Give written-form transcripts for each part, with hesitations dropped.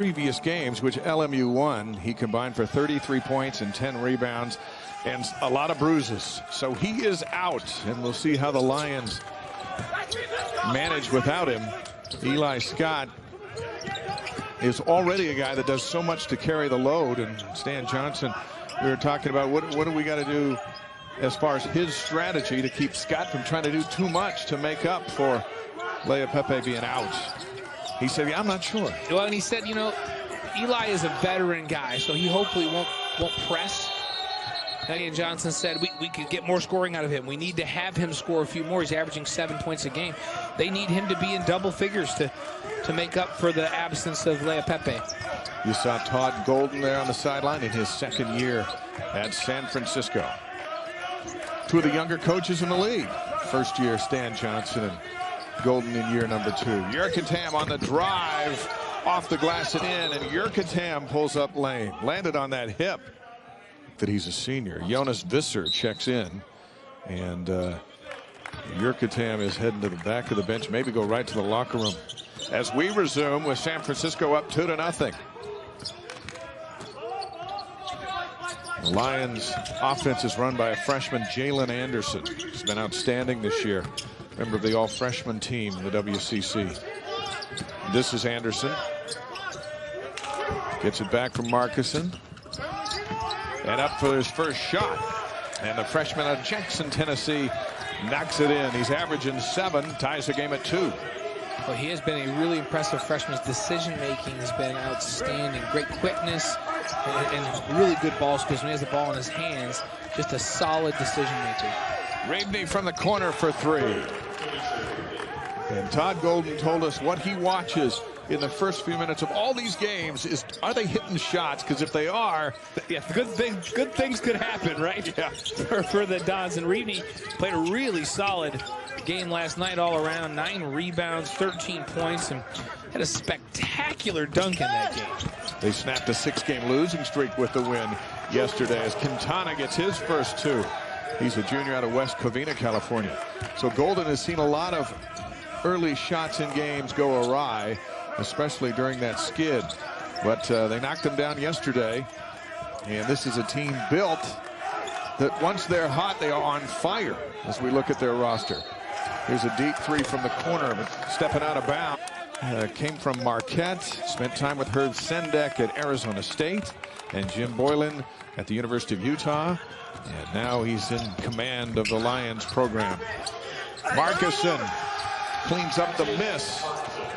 previous games, which LMU won, he combined for 33 points and 10 rebounds and a lot of bruises. So he is out, and we'll see how the Lions manage without him. Eli Scott is already a guy that does so much to carry the load, and Stan Johnson, we were talking about what do we got to do as far as his strategy to keep Scott from trying to do too much to make up for Leaupepe being out. He said, yeah, I'm not sure. Well, and he said, you know, Eli is a veteran guy, so he hopefully won't press. And Johnson said we could get more scoring out of him. We need to have him score a few more. He's averaging 7 points a game. They need him to be in double figures to make up for the absence of Leaupepe. You saw Todd Golden there on the sideline in his second year at San Francisco. Two of the younger coaches in the league. First year Stan Johnson and Golden in year number 2. Yurkatam on the drive off the glass and in, and Yurkatam pulls up lane. Landed on that hip. That he's a senior. Jonas Visser checks in, and Yurkatam is heading to the back of the bench, maybe go right to the locker room as we resume with San Francisco up 2-0. The Lions offense is run by a freshman, Jalen Anderson. He's been outstanding this year. Member of the all-freshman team in the WCC. This is Anderson. Gets it back from Markison. And up for his first shot. And the freshman out of Jackson, Tennessee, knocks it in. He's averaging 7, ties the game at 2. Well, he has been a really impressive freshman. His decision-making has been outstanding. Great quickness and really good ball skills. When he has the ball in his hands, just a solid decision-maker. Raveney from the corner for 3. And Todd Golden told us what he watches in the first few minutes of all these games is, are they hitting shots? Because if they are, yeah, good things could happen, right? Yeah. for the Dons. And Raveney played a really solid game last night all around. 9 rebounds, 13 points, and had a spectacular dunk in that game. They snapped a 6-game losing streak with the win yesterday as Quintana gets his first 2. He's a junior out of West Covina, California. So Golden has seen a lot of early shots in games go awry, especially during that skid. But they knocked them down yesterday. And this is a team built that once they're hot, they are on fire as we look at their roster. Here's a deep 3 from the corner, but stepping out of bounds. Came from Marquette, spent time with Herb Sendek at Arizona State, and Jim Boylan at the University of Utah. And now he's in command of the Lions program. Markison cleans up the miss.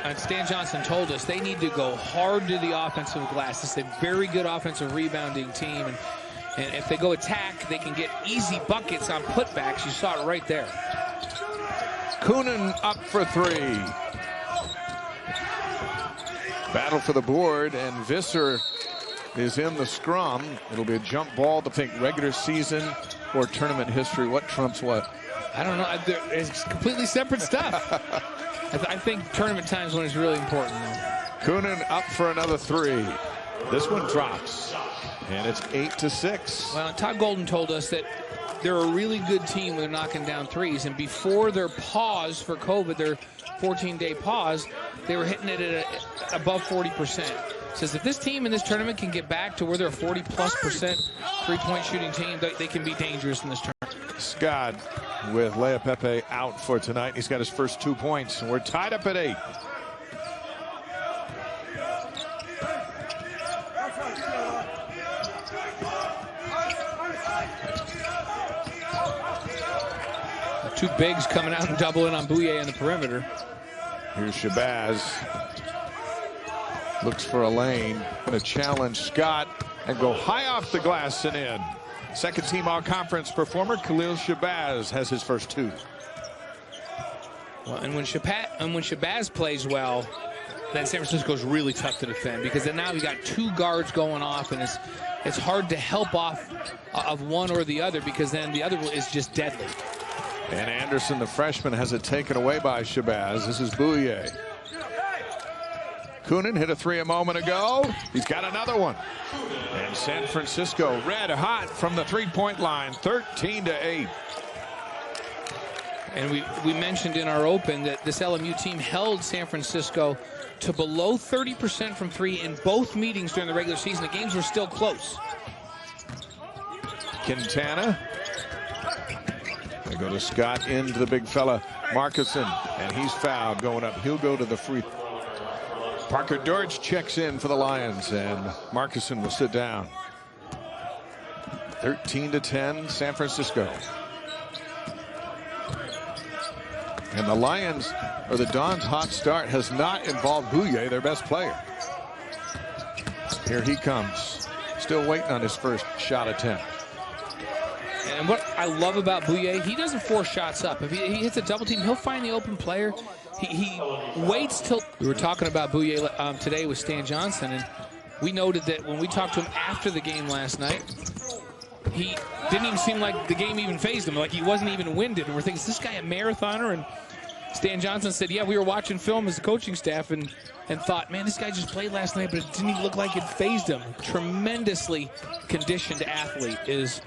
And Stan Johnson told us they need to go hard to the offensive glass. It's a very good offensive rebounding team. And if they go attack, they can get easy buckets on putbacks. You saw it right there. Coonan up for 3. Battle for the board, and Visser is in the scrum. It'll be a jump ball to think regular season or tournament history. What trumps what? I don't know. It's completely separate stuff. I think tournament times when it's really important. Coonan up for another 3. This one drops, and it's 8-6. Well, Todd Golden told us that they're a really good team when they're knocking down threes, and before their pause for COVID, their 14-day pause, they were hitting it at above 40%. Says if this team in this tournament can get back to where they're a 40+% three-point shooting team, they can be dangerous in this tournament. Scott with Leaupepe out for tonight. He's got his first 2 points, and we're tied up at 8. Two bigs coming out and doubling on Bouye in the perimeter. Here's Shabazz. Looks for a lane. Going to challenge Scott and go high off the glass and in. Second team all-conference performer Khalil Shabazz has his first 2. Well, and when Shabazz plays well, then San Francisco's really tough to defend, because then now we got 2 guards going off, and it's hard to help off of one or the other, because then the other is just deadly. And Anderson, the freshman, has it taken away by Shabazz. This is Bouye. Coonan hit a 3 a moment ago. He's got another one. And San Francisco red hot from the 3-point line, 13-8. And we mentioned in our open that this LMU team held San Francisco to below 30% from three in both meetings during the regular season. The games were still close. Quintana. They go to Scott into the big fella, Markison, and he's fouled going up. He'll go to the free. Parker Dortch checks in for the Lions, and Markison will sit down. 13-10, San Francisco. And the Lions, or the Dons' hot start has not involved Bouye, their best player. Here he comes, still waiting on his first shot attempt. And what I love about Bouye, he doesn't force shots up. If he hits a double team, he'll find the open player. He waits till. We were talking about Bouye today with Stan Johnson, and we noted that when we talked to him after the game last night, he didn't even seem like the game even fazed him, like he wasn't even winded. And we're thinking, is this guy a marathoner? And Stan Johnson said, yeah, we were watching film as a coaching staff and thought, man, this guy just played last night, but it didn't even look like it fazed him. Tremendously conditioned athlete is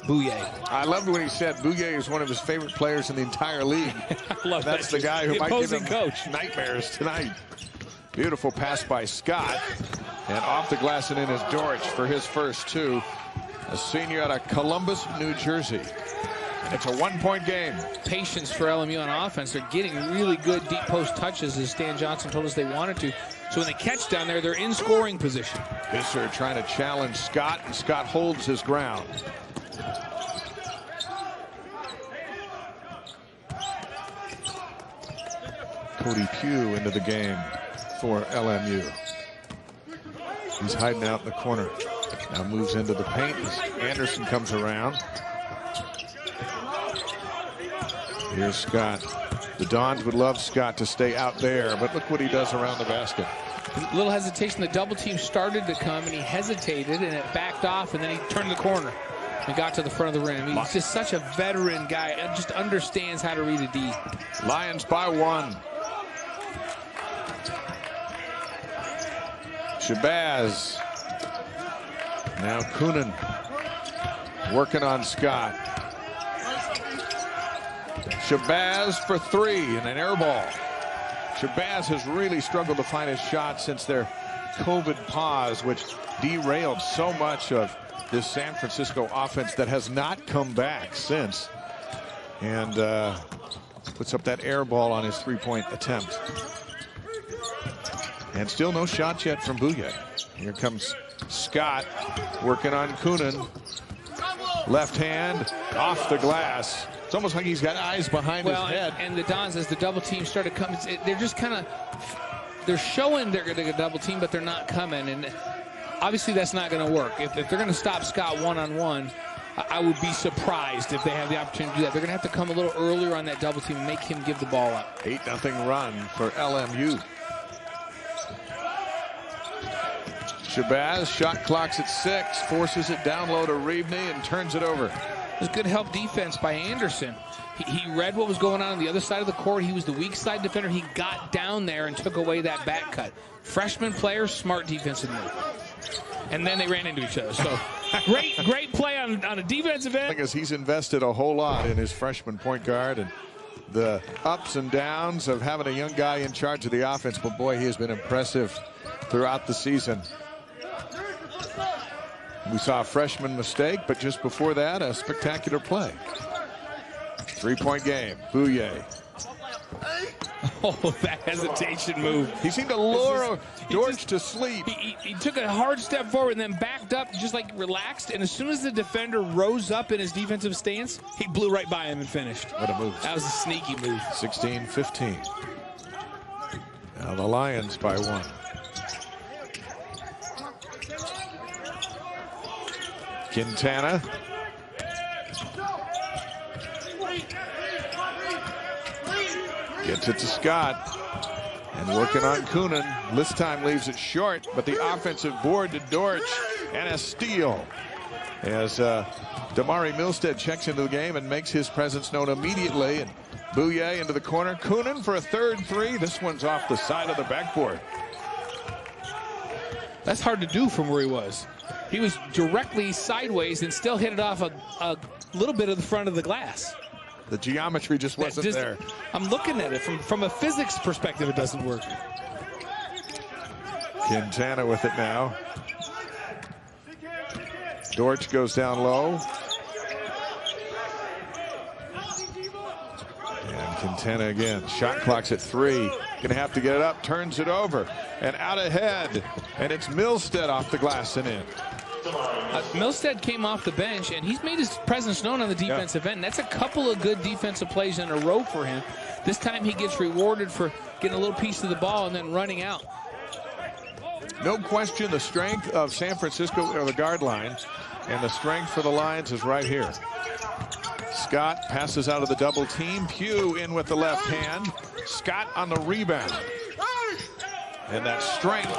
Bouye. I loved when he said Bouye is one of his favorite players in the entire league. I love That's that. the guy who the might give him coach. nightmares tonight. Beautiful pass by Scott. And off the glass and in is Dortch for his first two. A senior out of Columbus, New Jersey. It's a one-point game. Patience for LMU on offense. They're getting really good deep post touches, as Stan Johnson told us they wanted to. So when they catch down there, they're in scoring position. Visser trying to challenge Scott, and Scott holds his ground. Cody Pugh into the game for LMU. He's hiding out in the corner. Now moves into the paint as Anderson comes around. Here's Scott. The Dons would love Scott to stay out there, but look what he does around the basket. A little hesitation. The double team started to come, and he hesitated, and it backed off, and then he turned the corner and got to the front of the rim. He's just such a veteran guy and just understands how to read a D. Lions by one. Shabazz. Now Coonan working on Scott. Shabazz for three and an air ball. Shabazz has really struggled to find his shot since their COVID pause, which derailed so much of this San Francisco offense that has not come back since. And puts up that air ball on his three-point attempt. And still no shots yet from Bouye. Here comes Scott working on Coonan. Left hand off the glass. It's almost like he's got eyes behind his head. And the Dons, as the double team started coming, they're just kind of, they're showing they're going to double team, but they're not coming. And obviously that's not going to work. If they're going to stop Scott one-on-one, I would be surprised if they have the opportunity to do that. They're going to have to come a little earlier on that double team and make him give the ball up. 8-0 run for LMU. Shabazz, shot clock's at 6, forces it down low to Reebney and turns it over. It was good help defense by Anderson. He read what was going on the other side of the court. He was the weak side defender. He got down there and took away that back cut. Freshman player, smart defensive move. And then they ran into each other. So great play on a defensive end. Because he's invested a whole lot in his freshman point guard and the ups and downs of having a young guy in charge of the offense. But boy, he has been impressive throughout the season. We saw a freshman mistake, but just before that, a spectacular play. Three-point game. Bouye. Oh, that hesitation move. He seemed to lure Dortch to sleep. He took a hard step forward and then backed up, just like relaxed. And as soon as the defender rose up in his defensive stance, he blew right by him and finished. What a move. That was a sneaky move. 16-15. Now the Lions by one. Quintana. Gets it to Scott. And working on Coonan. This time leaves it short, but the offensive board to Dortch and a steal. As Damari Milstead checks into the game and makes his presence known immediately. And Bouye into the corner. Coonan for a third three. This one's off the side of the backboard. That's hard to do from where he was. He was directly sideways and still hit it off a little bit of the front of the glass. The geometry just wasn't there. I'm looking at it from a physics perspective. It doesn't work. Quintana with it now. Dortch goes down low. And Quintana again. Shot clock's at 3. Gonna have to get it up. Turns it over. And out ahead. And it's Milstead off the glass and in. Milstead came off the bench, and he's made his presence known on the defensive end. That's a couple of good defensive plays in a row for him. This time he gets rewarded for getting a little piece of the ball and then running out. No question the strength of San Francisco or the guard line, and the strength for the Lions is right here. Scott passes out of the double team. Pugh in with the left hand. Scott on the rebound. And that strength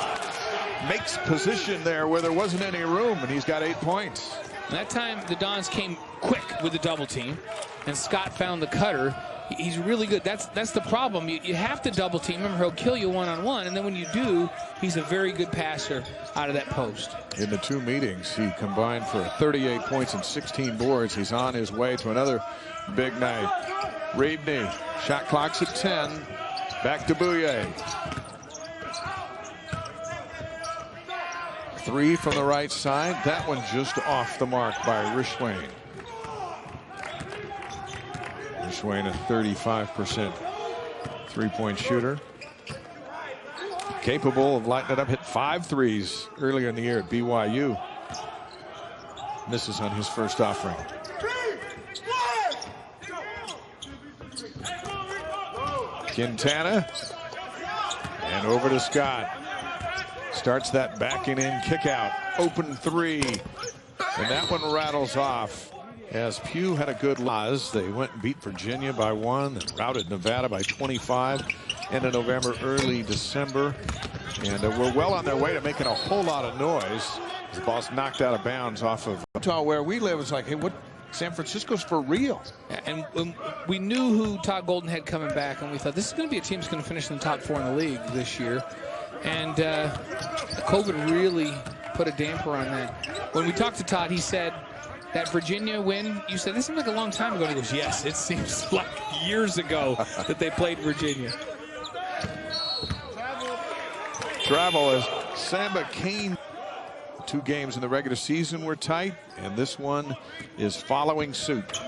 makes position there where there wasn't any room, and he's got 8 points. And that time the Dons came quick with the double team, and Scott found the cutter. He's really good. That's the problem. You have to double team him, or he'll kill you one-on-one, and then when you do, he's a very good passer out of that post. In the 2 meetings, he combined for 38 points and 16 boards. He's on his way to another big night. Reebney, shot clock's at 10. Back to Bouye. 3 from the right side. That one just off the mark by Rishwain. Rishwain, a 35% three-point shooter. Capable of lighting it up. Hit 5 threes earlier in the year at BYU. Misses on his first offering. Quintana. And over to Scott. Starts that backing in kick out. Open 3. And that one rattles off. As Pugh had a good loss. They went and beat Virginia by 1. And routed Nevada by 25. End of November, early December. And we're well on their way to making a whole lot of noise. The ball's knocked out of bounds off of Utah, where we live. It's like, hey, what? San Francisco's for real. And we knew who Todd Golden had coming back, and we thought this is going to be a team that's going to finish in the top 4 in the league this year. And COVID really put a damper on that. When we talked to Todd, he said that Virginia win, you said, this seems like a long time ago. And he goes, yes, it seems like years ago that they played Virginia. Travel as Samba Kane. 2 games in the regular season were tight, and this one is following suit.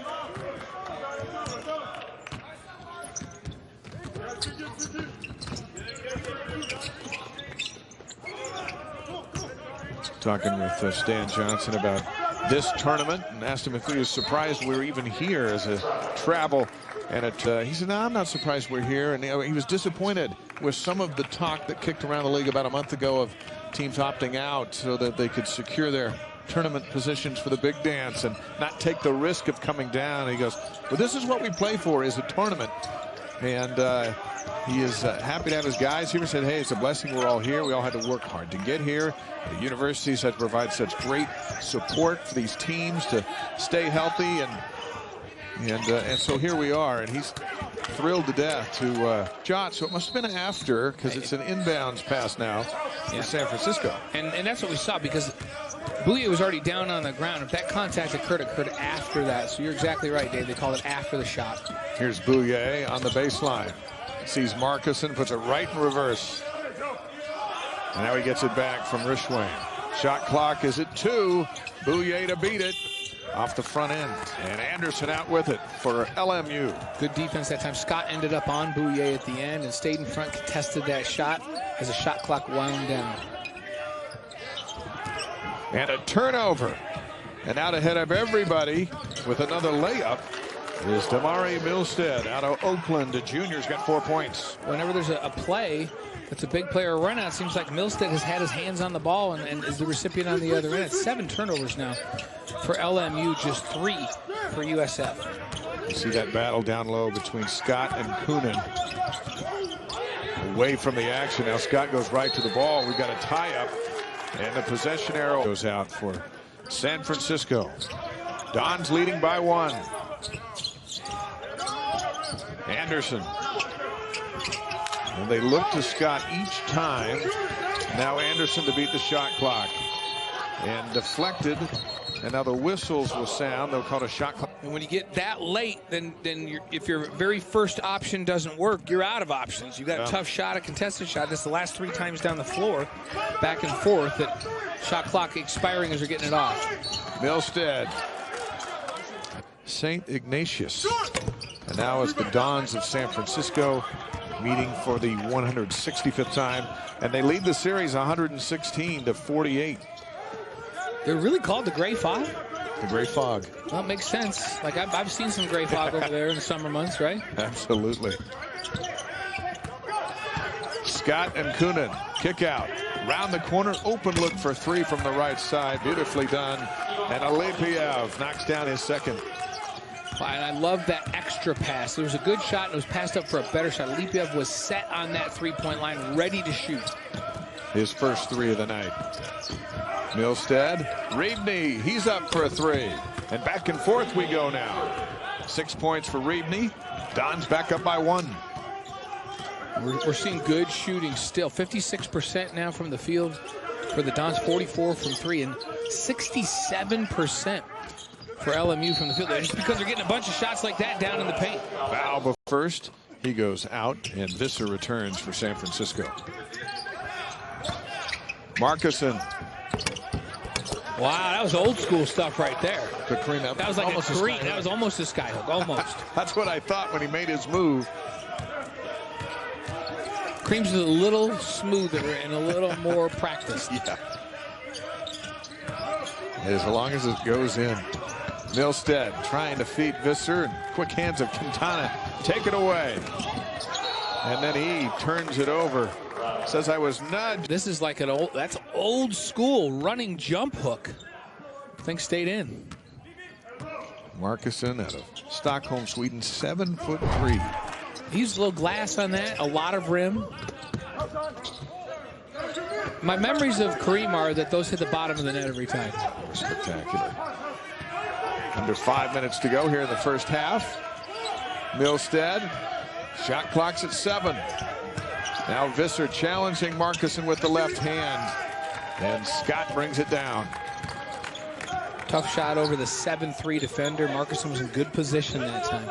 Talking with Stan Johnson about this tournament and asked him if he was surprised we were even here as a travel. And he said, no, I'm not surprised we're here. And he was disappointed with some of the talk that kicked around the league about a month ago of teams opting out so that they could secure their tournament positions for the big dance and not take the risk of coming down. And he goes, well, this is what we play for, is a tournament. And he is happy to have his guys here. He said, hey, it's a blessing we're all here. We all had to work hard to get here. The universities had to provide such great support for these teams to stay healthy. And so here we are, and he's thrilled to death to shot. So it must have been after, because it's an inbounds pass now for San Francisco. And that's what we saw, because Bouye was already down on the ground. If that contact occurred after that. So you're exactly right, Dave. They called it after the shot. Here's Bouye on the baseline. Sees Marcuson, puts it right in reverse. And now he gets it back from Rishwain. Shot clock is at 2. Bouye to beat it. Off the front end, and Anderson out with it for LMU. Good defense that time. Scott ended up on Bouye at the end and stayed in front, contested that shot as the shot clock wound down. And a turnover. And out ahead of everybody with another layup is Damari Milstead out of Oakland. The junior's got 4 points. Whenever there's a play that's a big player run out, it seems like Milstead has had his hands on the ball and is the recipient on the other end. It's 7 turnovers now for LMU, just 3 for USF. You see that battle down low between Scott and Coonan. Away from the action. Now Scott goes right to the ball. We've got a tie-up, and the possession arrow goes out for San Francisco. Don's leading by 1. Anderson. And they look to Scott each time. Now Anderson to beat the shot clock. And deflected And now the whistles will sound. They'll call it a shot clock. And when you get that late, then if your very first option doesn't work, you're out of options. You got a tough shot, a contested shot. This is the last 3 times down the floor, back and forth, that shot clock expiring as they're getting it off. Milstead. St. Ignatius. And now it's the Dons of San Francisco meeting for the 165th time. And they lead the series 116-48. They're really called the Gray Fog? The Gray Fog. Well, it makes sense. Like, I've seen some gray fog over there in the summer months, right? Absolutely. Scott and Coonan kick out. Round the corner, open look for 3 from the right side. Beautifully done. And Alipiev knocks down his second. And I love that extra pass. There was a good shot, and it was passed up for a better shot. Alipiev was set on that three-point line, ready to shoot. His first 3 of the night. Milstead, Reedney, he's up for a 3. And back and forth we go now. 6 points for Reedney. Don's back up by 1. We're seeing good shooting still. 56% now from the field for the Dons, 44 from 3, and 67% for LMU from the field. Just because they're getting a bunch of shots like that down in the paint. Foul first. He goes out, and Visser returns for San Francisco. Marcuson. Wow, that was old school stuff right there. That was like almost a screen. That was almost a skyhook, almost. That's what I thought when he made his move. Cream's a little smoother and a little more practiced. Yeah. As long as it goes in. Milstead trying to feed Visser, and quick hands of Quintana take it away. And then he turns it over. Says I was nudged. This is like that's old school running jump hook. Thing stayed in. Marcuson out of Stockholm, Sweden, 7'3". He used a little glass on that, a lot of rim. My memories of Kareem are that those hit the bottom of the net every time. Spectacular. Under 5 minutes to go here in the first half. Milstead, shot clock's at 7. Now Visser challenging Marcuson with the left hand. And Scott brings it down. Tough shot over the 7'3" defender. Marcuson was in good position that time.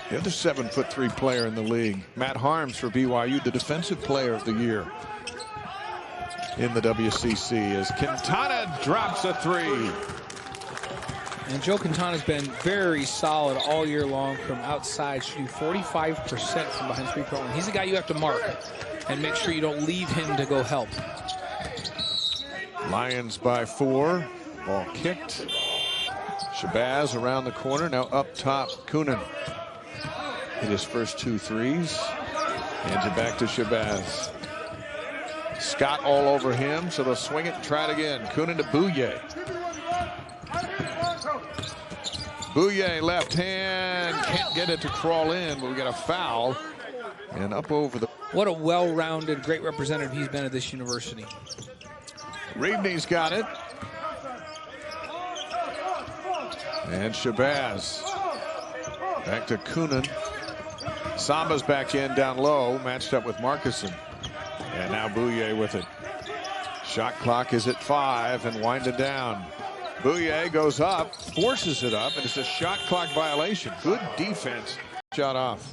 The other 7'3" player in the league, Matt Harms for BYU, the defensive player of the year in the WCC, as Quintana drops a 3. And Joe Quintana's been very solid all year long from outside, shooting 45% from behind three-point line. He's the guy you have to mark and make sure you don't leave him to go help. Lions by 4. Ball kicked. Shabazz around the corner. Now up top, Coonan. Hit his first 2 threes. Hands it back to Shabazz. Scott all over him, so they'll swing it and try it again. Coonan to Bouye. Bouye left hand, can't get it to crawl in, but we got a foul. And up over the... What a well-rounded, great representative he's been at this university. Reedney's got it. And Shabazz. Back to Coonan. Samba's back in down low, matched up with Marcuson. And now Bouye with it. Shot clock is at 5 and winding down. Bouye goes up, forces it up, and it's a shot clock violation. Good defense. Shot off.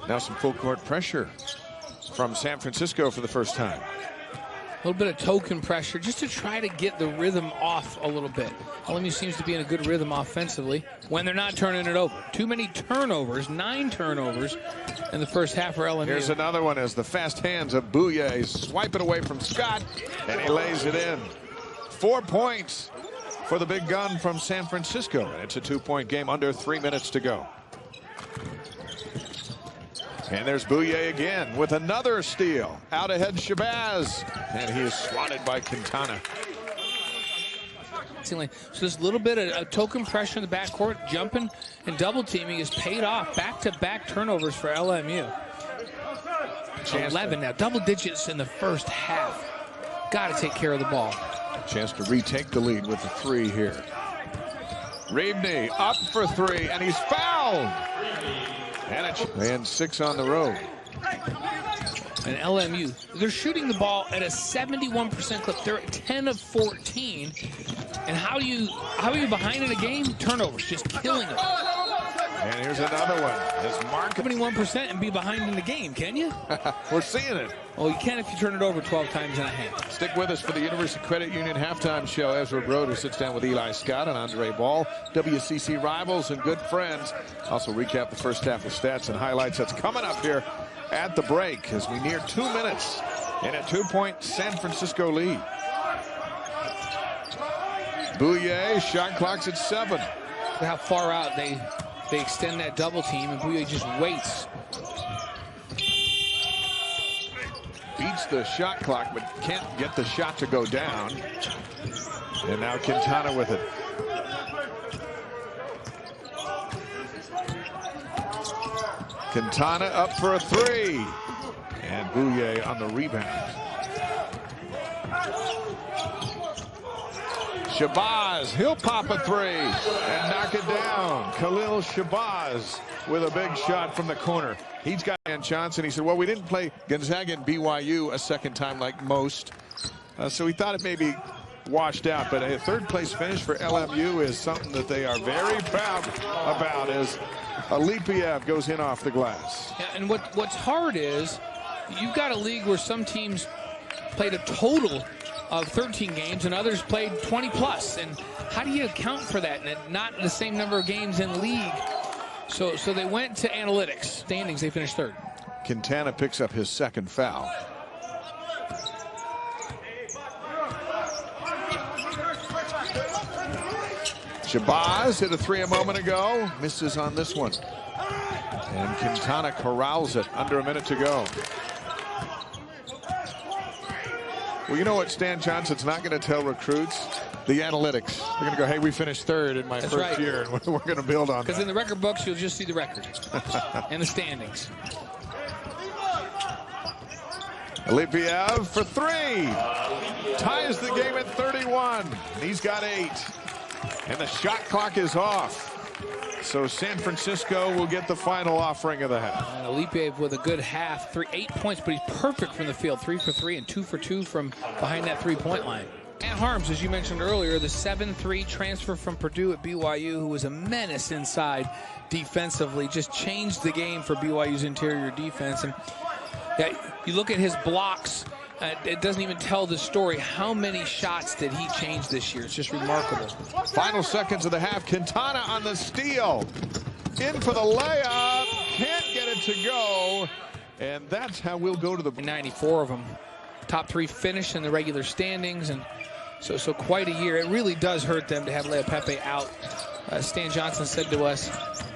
Now some full court pressure from San Francisco for the first time. A little bit of token pressure just to try to get the rhythm off a little bit. LMU seems to be in a good rhythm offensively when they're not turning it over. Too many turnovers, 9 turnovers in the first half for LMU. Here's another one as the fast hands of Bouye swipe it away from Scott, and he lays it in. 4 points for the big gun from San Francisco. And it's a 2-point game, under 3 minutes to go. And there's Bouye again with another steal. Out ahead Shabazz. And he is swatted by Quintana. So this little bit of token pressure in the backcourt, jumping and double teaming has paid off. Back-to-back turnovers for LMU. 11 now, double digits in the first half. Got to take care of the ball. Chance to retake the lead with the 3 here. Reedney up for 3, and he's fouled. And 6 on the road. And LMU, they're shooting the ball at a 71% clip. They're at 10 of 14. And how are you behind in a game? Turnovers, just killing them. And here's another one. As Mark 71% and be behind in the game, can you? We're seeing it. Well, you can if you turn it over 12 times and a half. Stick with us for the University Credit Union halftime show. Ezra Broder sits down with Eli Scott and Andre Ball. WCC rivals and good friends. Also recap the first half of stats and highlights. That's coming up here at the break as we near 2 minutes in a 2-point San Francisco lead. Bouye, shot clock's at 7. How far out they extend that double team, and Bouye just waits. Beats the shot clock, but can't get the shot to go down. And now Quintana with it. Quintana up for a 3. And Bouye on the rebound. Shabazz, he'll pop a 3 and knock it down. Khalil Shabazz with a big shot from the corner. He's got a chance, and he said, well, we didn't play Gonzaga and BYU a second time like most. So he thought it may be washed out, but a third-place finish for LMU is something that they are very proud about as Alipiev goes in off the glass. Yeah, and what's hard is you've got a league where some teams played a total of 13 games and others played 20 plus. And how do you account for that? And not the same number of games in the league. So they went to analytics. Standings, they finished 3rd. Quintana picks up his 2nd foul. Shabazz hit a 3 a moment ago. Misses on this one. And Quintana corrals it. Under a minute to go. Well, you know what Stan Johnson's not going to tell recruits? The analytics. They're going to go, hey, we finished 3rd in my first year, and we're going to build on that. Because in the record books, you'll just see the record and the standings. Alipiev for 3. Ties the game at 31. He's got 8. And the shot clock is off. So San Francisco will get the final offering of the half. And Alipiev with a good half, 8 points, but he's perfect from the field. 3 for 3 and 2 for 2 from behind that 3-point line. Matt Harms, as you mentioned earlier, the 7-3 transfer from Purdue at BYU, who was a menace inside defensively, just changed the game for BYU's interior defense. And yeah, you look at his blocks, it doesn't even tell the story. How many shots did he change this year? It's just remarkable. Final seconds of the half. Quintana on the steal. In for the layup. Can't get it to go. And that's how we'll go to the 94 of them. Top 3 finish in the regular standings. And so quite a year. It really does hurt them to have Lea Pepe out. Stan Johnson said to us,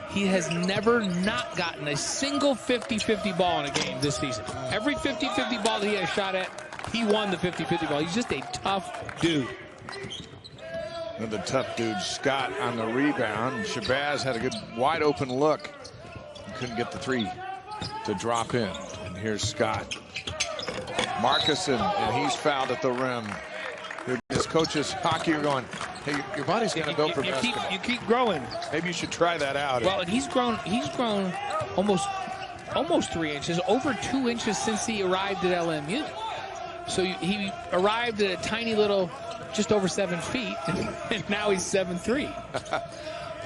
he has never not gotten a single 50-50 ball in a game this season. Every 50-50 ball that he has shot at, he won the 50-50 ball. He's just a tough dude. And the tough dude, Scott, on the rebound. Shabazz had a good wide open look. He couldn't get the 3 to drop in. And here's Scott. Marcuson, and he's fouled at the rim. His coaches, hockey, are going, hey, your body's going to go for basketball. You keep growing. Maybe you should try that out. Well, and he's grown almost 3 inches, over 2 inches since he arrived at LMU. So he arrived at a tiny little, just over 7 feet, and now he's 7'3".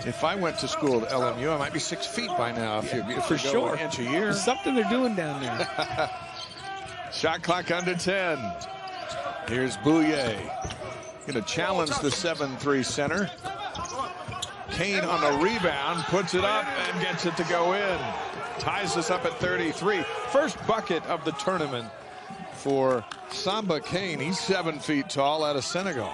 If I went to school at LMU, I might be 6 feet by now. If for sure. An inch a year. There's something they're doing down there. Shot clock under 10. Here's Bouye. Going to challenge the 7-3 center. Kane on the rebound, puts it up and gets it to go in. Ties us up at 33. First bucket of the tournament for Samba Kane. He's 7 feet tall out of Senegal.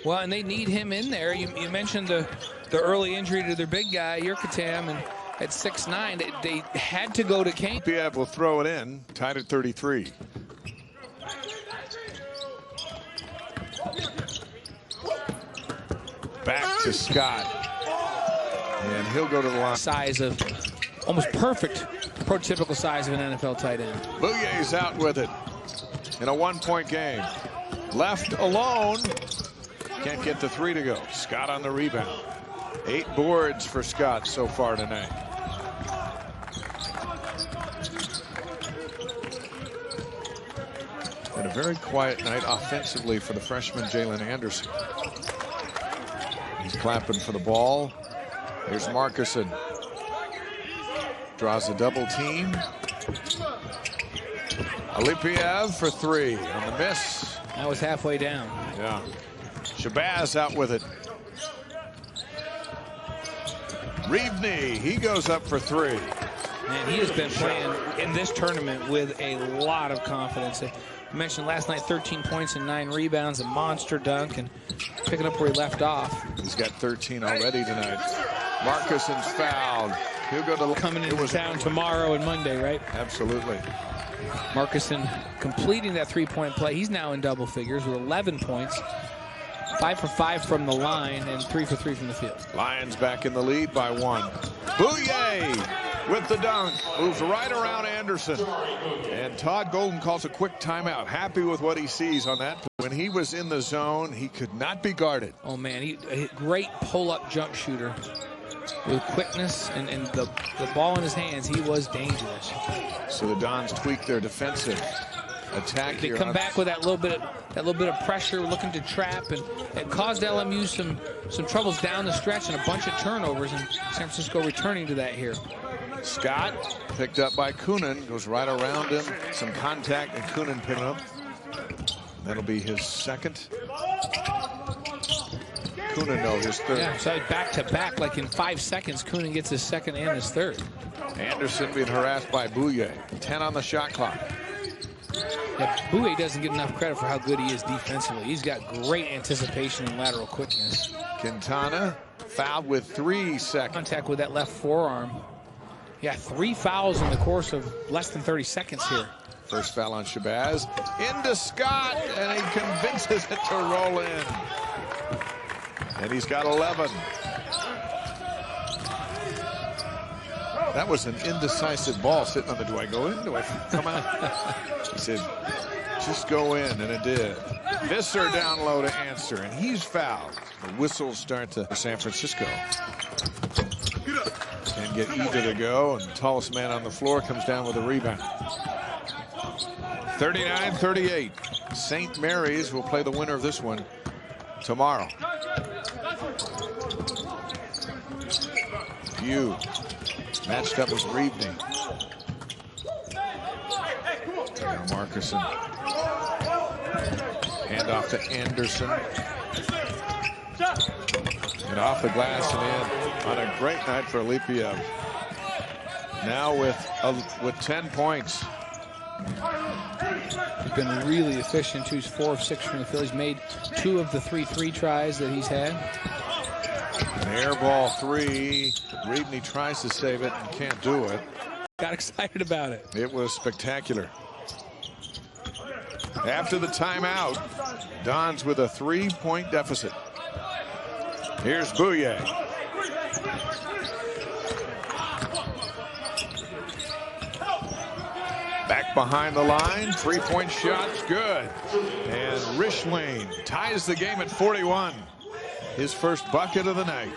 Well, and they need him in there. You mentioned the early injury to their big guy, Yurkatam, and at 6'9", they had to go to Kane. Alipiev will throw it in, tied at 33. Back to Scott. And he'll go to the line. Size of, almost perfect, prototypical size of an NFL tight end. Bouye's out with it in a 1-point game. Left alone. Can't get the 3 to go. Scott on the rebound. 8 boards for Scott so far tonight. a very quiet night offensively for the freshman Jalen Anderson. He's clapping for the ball. Here's Markuson. Draws a double team. Alipiev for three on the miss. That was halfway down. Yeah. Shabazz out with it. Reevney, he goes up for three. Man, he has been playing in this tournament with a lot of confidence. I mentioned last night 13 points and 9 rebounds, a monster dunk, and picking up where he left off. He's got 13 already tonight. Markuson's fouled. He'll go to coming into town tomorrow and Monday, right? Absolutely. Markuson completing that three-point play. He's now in double figures with 11 points. 5 for 5 from the line and 3 for 3 from the field. Lions back in the lead by 1. Bouye with the dunk. Moves right around Anderson. And Todd Golden calls a quick timeout. Happy with what he sees on that. When he was in the zone, he could not be guarded. Oh, man. A great pull-up jump shooter. With quickness and the ball in his hands, he was dangerous. So the Dons tweak their defensive attack they here. Come back with that little bit of pressure, looking to trap, and it caused LMU some troubles down the stretch and a bunch of turnovers, and San Francisco returning to that here. Scott picked up by Coonan, goes right around him, some contact, and Coonan picked up. That'll be his second. Coonan, no, his third. Yeah, so back to back, like in 5 seconds, Coonan gets his second and his third. Anderson being harassed by Bouye. 10 on the shot clock. Yeah, Bouye doesn't get enough credit for how good he is defensively. He's got great anticipation and lateral quickness. Quintana fouled with 3 seconds. Contact with that left forearm. Yeah, 3 fouls in the course of less than 30 seconds here. First foul on Shabazz. Into Scott, and he convinces it to roll in. And he's got 11. That was an indecisive ball sitting on the, do I go in? Do I come out? He said, just go in, and it did. Visser down low to answer, and he's fouled. The whistles start to San Francisco. Can't get either to go, and the tallest man on the floor comes down with a rebound. 39-38. St. Mary's will play the winner of this one tomorrow. Pugh matched up with Reevney. Now Markuson. Hand off to Anderson. And off the glass and in on a great night for Alipiev. Now with 10 points. He's been really efficient too. He's 4 of 6 from the field. He's made 2 of the 3 tries that he's had. An air ball 3. Reevney tries to save it and can't do it. Got excited about it. It was spectacular. After the timeout, Dons with a 3-point deficit. Here's Bouye. Back behind the line, 3-point shot's good. And Richlane ties the game at 41. His first bucket of the night.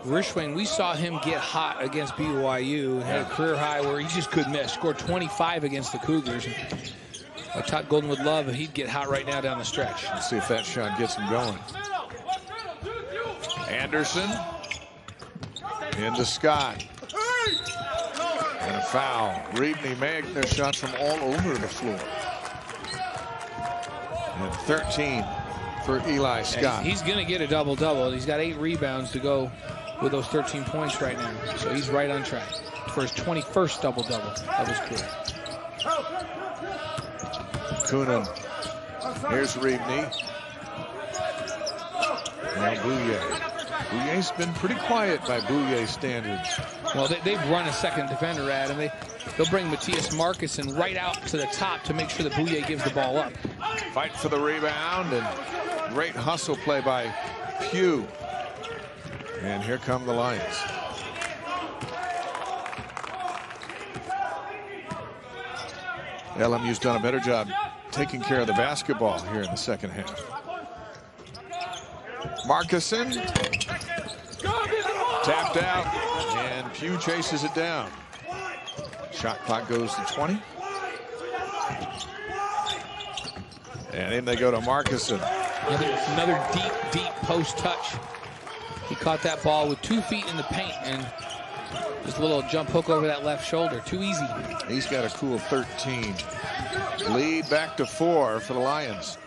Richlane, we saw him get hot against BYU and had a career high where he just couldn't miss. Scored 25 against the Cougars. Todd Golden would love if he'd get hot right now down the stretch. Let's see if that shot gets him going. Anderson into Scott. And a foul. Reevney made their shots from all over the floor. And 13 for Eli Scott. And he's going to get a double-double. He's got 8 rebounds to go with those 13 points right now. So he's right on track for his 21st double-double of his career. Coonan. Here's Reevney. Now Bouye. Bouye's been pretty quiet by Bouye standards. Well, they've run a second defender at him. They'll bring Matthias Markuson right out to the top to make sure that Bouye gives the ball up. Fight for the rebound, and great hustle play by Pugh. And here come the Lions. LMU's done a better job taking care of the basketball here in the second half. Markuson tapped out, and Pugh chases it down. Shot clock goes to 20. And in they go to Markison. Another deep post touch. He caught that ball with 2 feet in the paint and just a little jump hook over that left shoulder. Too easy. He's got a cool 13. Lead back to 4 for the Lions.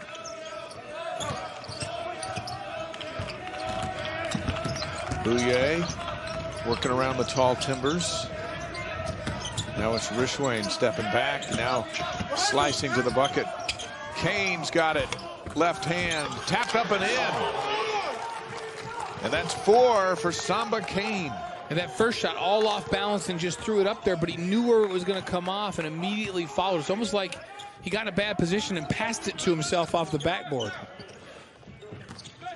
Bouye working around the tall timbers. Now it's Rishwain stepping back. Now slicing to the bucket. Kane's got it. Left hand tapped up and in. And that's 4 for Samba Kane. And that first shot all off balance and just threw it up there, but he knew where it was going to come off and immediately followed. It's almost like he got in a bad position and passed it to himself off the backboard.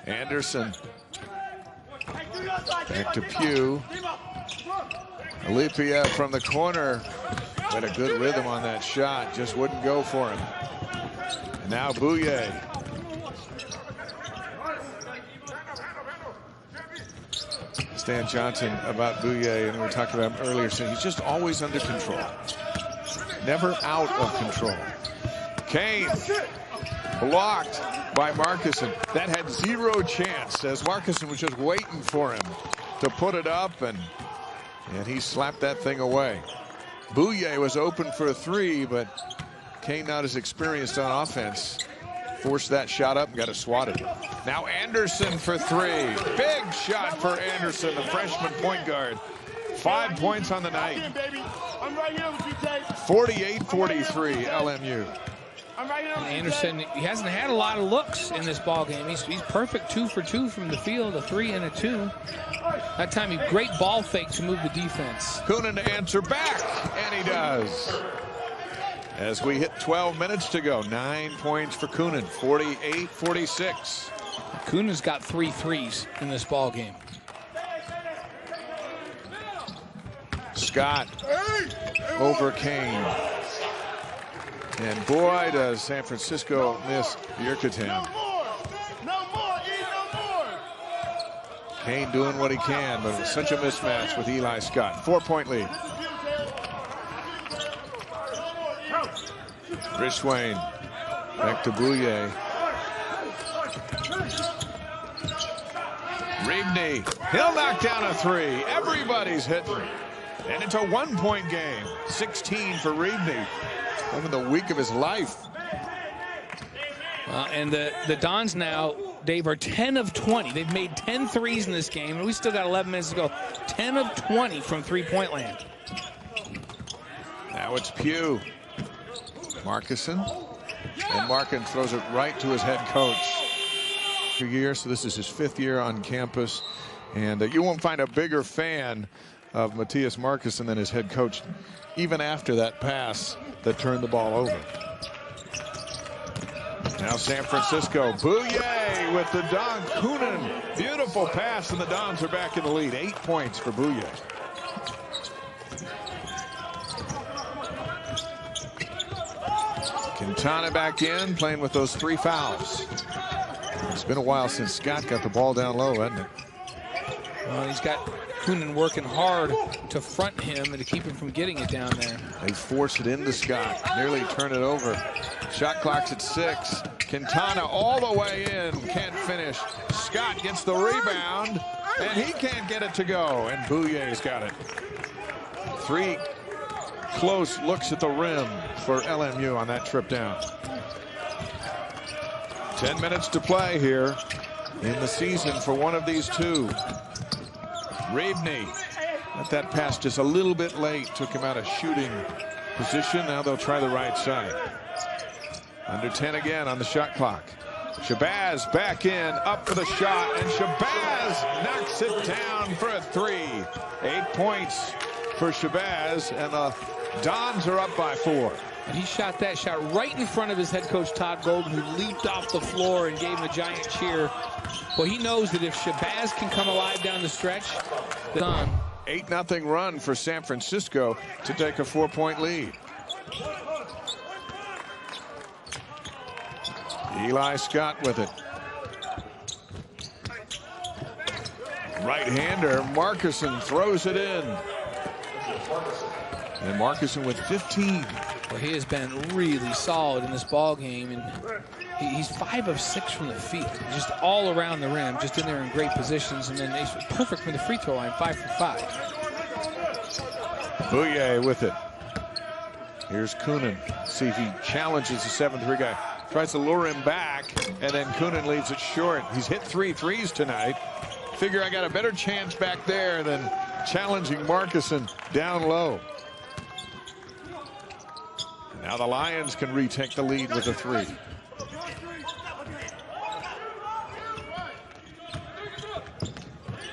Anderson. Back to Pugh. Alipia from the corner. Had a good rhythm on that shot. Just wouldn't go for him. And now Bouye. Stan Johnson about Bouye, and we were talking about him earlier, saying he's just always under control. Never out of control. Kane blocked by Markison. That had 0 chance as Markison was just waiting for him to put it up, and he slapped that thing away. Bouye was open for a 3, but Kane, not as experienced on offense, forced that shot up and got it swatted. Now Anderson for 3. Big shot for Anderson, the freshman point guard. 5 points on the night. 48-43 LMU. And Anderson, he hasn't had a lot of looks in this ball game. He's perfect 2 for 2 from the field, a 3 and a 2. That time he great ball fake to move the defense. Coonan to answer back, and he does. As we hit 12 minutes to go, 9 points for Coonan, 48-46. Coonan's got 3 threes in this ball game. Scott over Kane. And boy, does San Francisco miss Bjerkatan. Kane doing what he can, but it was such a mismatch with Eli Scott. 4-point lead. Rishwain back to Bouye. Reebney, he'll knock down a 3. Everybody's hitting. And it's a 1-point game. 16 for Reebney. Having the week of his life. And the Dons now, Dave, are 10 of 20. They've made 10 threes in this game, and we still got 11 minutes to go. 10 of 20 from three-point land. Now it's Pugh. Markison. And Markin throws it right to his head coach. For years, so this is his 5th year on campus. And you won't find a bigger fan of Matthias Markison than his head coach, even after that pass that turned the ball over. Now San Francisco. Bouye with the dunk. Coonan. Beautiful pass, and the Dons are back in the lead. 8 points for Bouye. Quintana back in, playing with those 3 fouls. It's been a while since Scott got the ball down low, hasn't it? Well, he's got Coonan working hard to front him and to keep him from getting it down there. They force it into Scott, nearly turn it over. Shot clock's at 6. Quintana all the way in, can't finish. Scott gets the rebound, and he can't get it to go, and Bouye's got it. 3 close looks at the rim for LMU on that trip down. 10 minutes to play here in the season for one of these 2. Reebney, let that pass just a little bit late, took him out of shooting position. Now they'll try the right side. Under 10 again on the shot clock. Shabazz back in, up for the shot, and Shabazz knocks it down for a 3. 8 points for Shabazz, and the Dons are up by 4. And he shot that shot right in front of his head coach, Todd Golden, who leaped off the floor and gave him a giant cheer. Well, he knows that if Shabazz can come alive down the stretch, then on. 8-0 run for San Francisco to take a 4-point lead. Eli Scott with it. Right-hander, Markison throws it in. And Markison with 15. Well, he has been really solid in this ball game, and He's 5 of 6 from the field, just all around the rim, just in there in great positions, and then he's perfect from the free throw line, 5 for 5. Bouye with it. Here's Coonan. See if he challenges the 7-3 guy. Tries to lure him back, and then Coonan leaves it short. He's hit 3 threes tonight. Figure I got a better chance back there than challenging Markison down low. Now the Lions can retake the lead with a 3.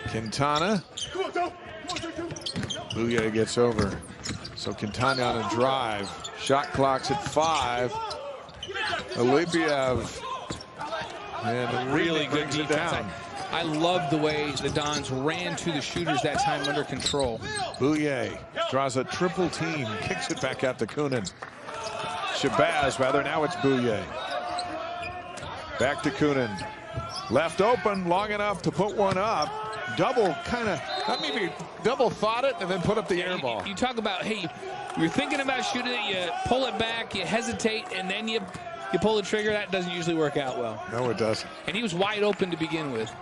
Quintana. Bouye gets over. So Quintana on a drive. Shot clock's at 5. Alipiev. And really good brings it defense. down. I love the way the Dons ran to the shooters that time under control. Bouye draws a triple team, kicks it back out to Coonan. Shabazz, rather, now it's Bouye. Back to Coonan. Left open long enough to put one up. Double kind of, not maybe double thought it and then put up the air ball. You talk about, hey, you're thinking about shooting it, you pull it back, you hesitate, and then you pull the trigger. That doesn't usually work out well. No, it doesn't. And he was wide open to begin with.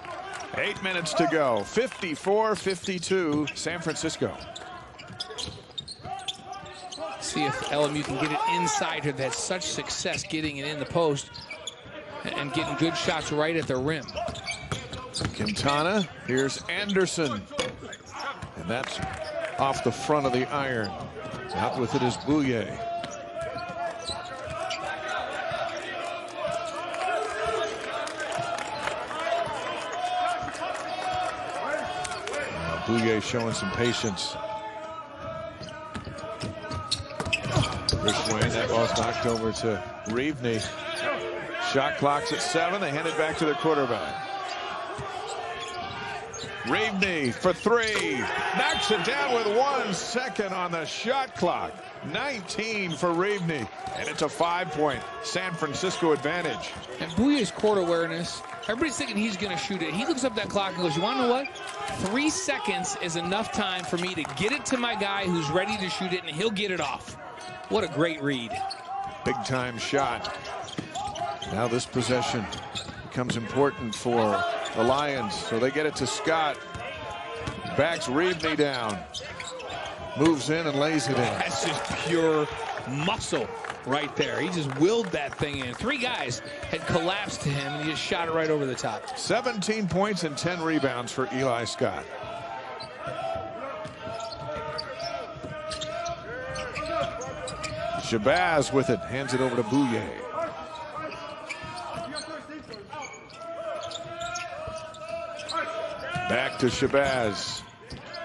8 minutes to go. 54-52, San Francisco. See if LMU can get it inside her. They had such success getting it in the post and getting good shots right at the rim. Quintana, here's Anderson. And that's off the front of the iron. Out with it is Bouye. Bouye showing some patience. Richway, that ball's knocked over to Reevney. Shot clock's at 7. They hand it back to the quarterback. Reevney for 3. Knocks it down with 1 second on the shot clock. 19 for Reevney. And it's a 5-point San Francisco advantage. And Bouye's court awareness, everybody's thinking he's going to shoot it. He looks up that clock and goes, you want to know what? 3 seconds is enough time for me to get it to my guy who's ready to shoot it, and he'll get it off. What a great read. Big time shot. Now this possession becomes important for the Lions. So they get it to Scott. Backs Reevney down. Moves in and lays it in. That's just pure muscle right there. He just willed that thing in. 3 guys had collapsed to him, and he just shot it right over the top. 17 points and 10 rebounds for Eli Scott. Shabazz with it, hands it over to Bouye. Back to Shabazz.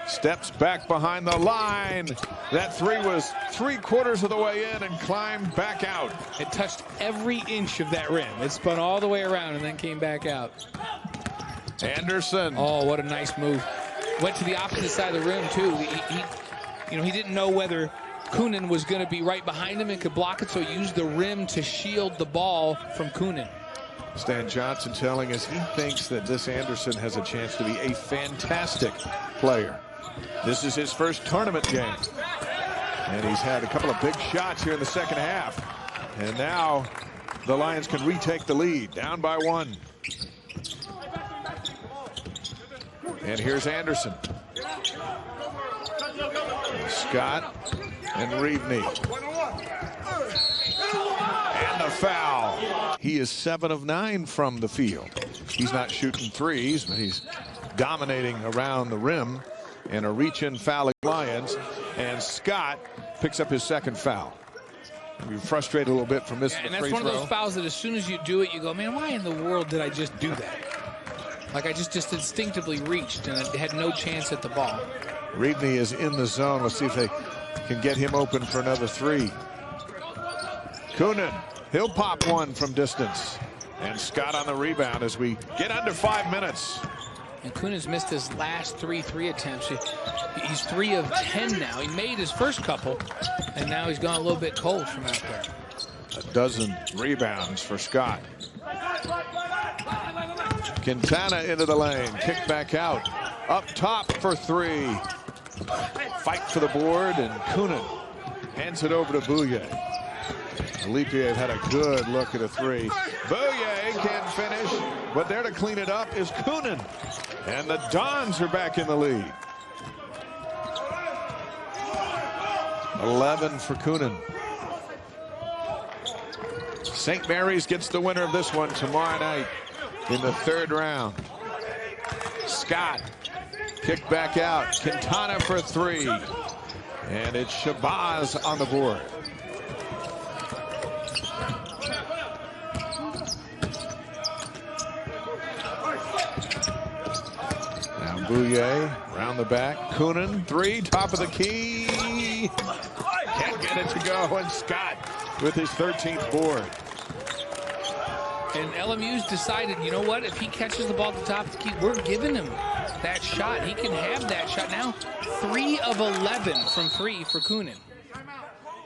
Steps back behind the line. That 3 was 3/4 of the way in and climbed back out. It touched every inch of that rim. It spun all the way around and then came back out. Anderson. Oh, what a nice move. Went to the opposite side of the rim, too. He didn't know whether Coonan was going to be right behind him and could block it, so he used the rim to shield the ball from Coonan. Stan Johnson telling us he thinks that this Anderson has a chance to be a fantastic player. This is his first tournament game. And he's had a couple of big shots here in the second half. And now the Lions can retake the lead, down by 1. And here's Anderson. Scott and Reevney. And the foul. He is 7 of 9 from the field. He's not shooting threes, but he's dominating around the rim. And a reach-in foul at Lions. And Scott picks up his second foul. We're frustrated a little bit from missing the free throw. And that's one of those fouls that as soon as you do it, you go, man, why in the world did I just do that? Like I just instinctively reached and it had no chance at the ball. Reevney is in the zone. Let's see if they can get him open for another 3. Coonan, he'll pop one from distance. And Scott on the rebound as we get under 5 minutes. And Coonan's missed his last 3 attempts. He's 3 of 10 now. He made his first couple, and now he's gone a little bit cold from out there. A dozen rebounds for Scott. Quintana into the lane, kick back out. Up top for 3. Fight for the board, and Coonan Hands it over to Bouye. Olivier had a good look at a three. Bouye can't finish, but there to clean it up is Coonan. And the Dons are back in the lead. 11 for Coonan. St. Mary's gets the winner of this one tomorrow night in the third round. Scott kicked back out. Quintana for three. And it's Shabazz on the board. Now Bouye around the back. Coonan, three, top of the key. Can't get it to go. And Scott with his 13th board. And LMU's decided, you know what? If he catches the ball at the top of the key, we're giving him that shot. He can have that shot now. 3 of 11 from 3 for Coonan.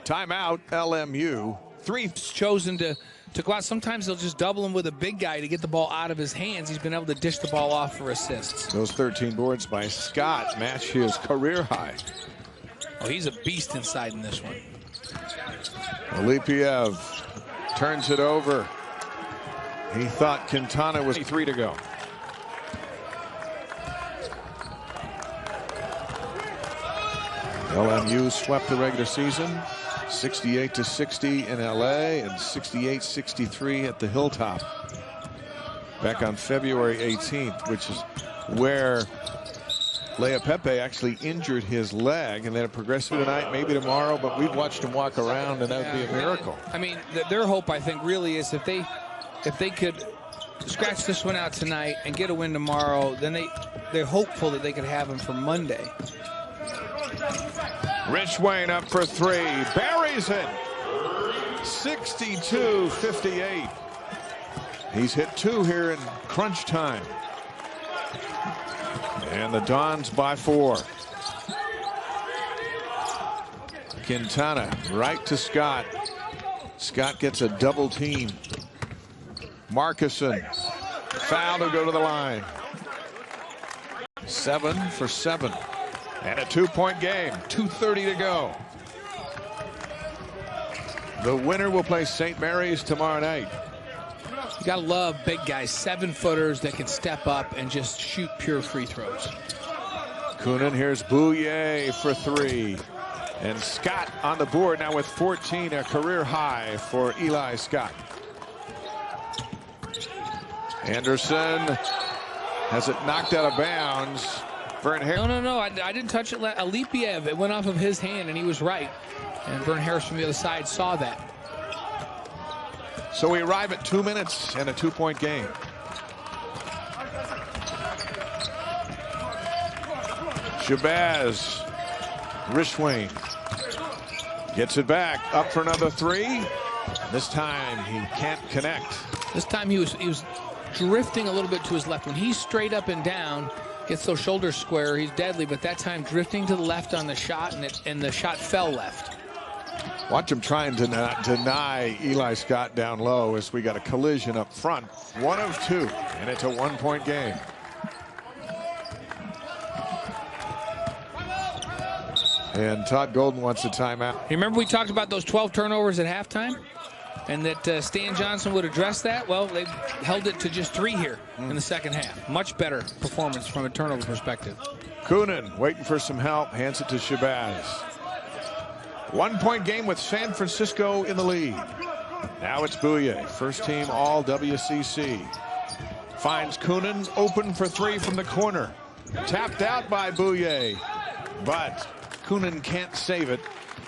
Timeout, LMU. 3 chosen to go out. Sometimes they'll just double him with a big guy to get the ball out of his hands. He's been able to dish the ball off for assists. Those 13 boards by Scott match his career high. Oh, he's a beast inside in this one. Olipiev turns it over. He thought Quintana was 3 to go. LMU swept the regular season 68-60 in LA and 68-63 at the Hilltop back on February 18th, which is where Lea Pepe actually injured his leg, and then it progressed through tonight, maybe tomorrow, but we've watched him walk around, and that would be a miracle. I mean, their hope, I think, really is if they could scratch this one out tonight and get a win tomorrow, then they're hopeful that they could have him for Monday. Rich Wayne up for three, buries it. 62-58. He's hit 2 here in crunch time. And the Dons by 4. Quintana right to Scott. Scott gets a double team. Markison foul to go to the line. 7 for 7. And a 2-point game. 2:30 to go. The winner will play St. Mary's tomorrow night. You gotta love big guys, 7-footers that can step up and just shoot pure free throws. Coonan, here's Bouye for 3. And Scott on the board now with 14, a career high for Eli Scott. Anderson has it knocked out of bounds. Vern Harris. No, I didn't touch it. Alipiev, it went off of his hand, and he was right. And Vern Harris from the other side saw that. So we arrive at 2 minutes and a 2-point game. Shabazz, Rishwain gets it back, up for another 3. This time he can't connect. This time he was drifting a little bit to his left. When he's straight up and down, gets those shoulders square, he's deadly. But that time drifting to the left on the shot, and the shot fell left. Watch him trying to deny Eli Scott down low as we got a collision up front. 1 of 2, and it's a 1-point game. And Todd Golden wants a timeout. You remember we talked about those 12 turnovers at halftime? And that Stan Johnson would address that? Well, they held it to just 3 here in the second half. Much better performance from a turnover perspective. Coonan waiting for some help, hands it to Shabazz. 1-point game with San Francisco in the lead. Now it's Bouye, first team all WCC. Finds Coonan open for 3 from the corner. Tapped out by Bouye, but Coonan can't save it.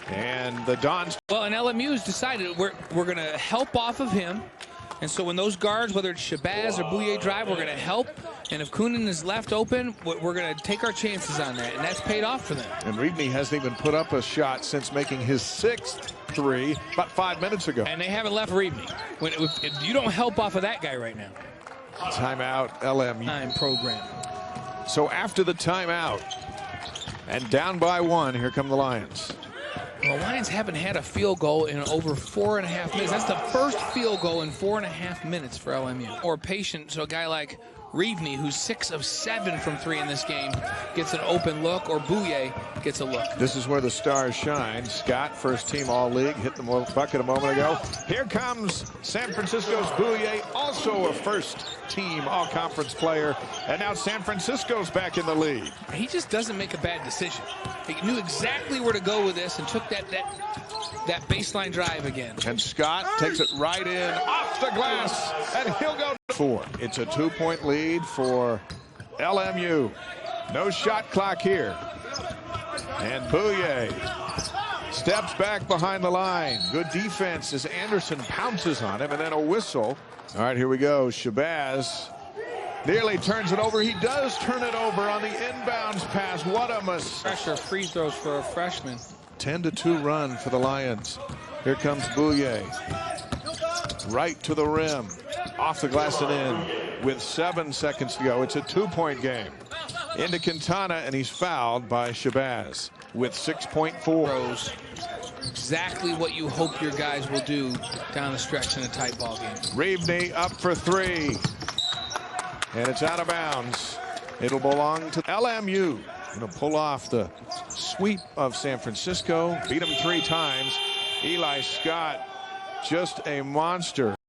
And the Dons. Well, and LMU's decided we're going to help off of him. And so when those guards, whether it's Shabazz or Bouye drive, we're going to help. And if Coonan is left open, we're going to take our chances on that. And that's paid off for them. And Reedney hasn't even put up a shot since making his 6th 3 about 5 minutes ago. And they haven't left Reedney. If you don't help off of that guy right now. Timeout, LMU. Time program. So after the timeout and down by 1, here come the Lions. The Lions haven't had a field goal in over 4.5 minutes. That's the first field goal in 4.5 minutes for LMU. Or patient, so a guy like Reevney, who's 6 of 7 from 3 in this game, gets an open look, or Bouye gets a look. This is where the stars shine. Scott, first team All-League, hit the bucket a moment ago. Here comes San Francisco's Bouye, also a first team All-Conference player. And now San Francisco's back in the lead. He just doesn't make a bad decision. He knew exactly where to go with this and took that baseline drive again. And Scott takes it right in, off the glass, and he'll go 4. It's a 2-point lead for LMU. No shot clock here. And Bouye steps back behind the line. Good defense as Anderson pounces on him, and then a whistle. All right, here we go. Shabazz nearly turns it over. He does turn it over on the inbounds pass. What a mistake. Pressure free throws for a freshman. 10-2 run for the Lions. Here comes Bouye. Right to the rim. Off the glass and in with 7 seconds to go. It's a 2-point game. Into Quintana, and he's fouled by Shabazz with 6.4. Exactly what you hope your guys will do down the stretch in a tight ball game. Reevney up for 3. And it's out of bounds. It'll belong to LMU. Going to pull off the sweep of San Francisco. Beat them 3 times. Eli Scott, just a monster.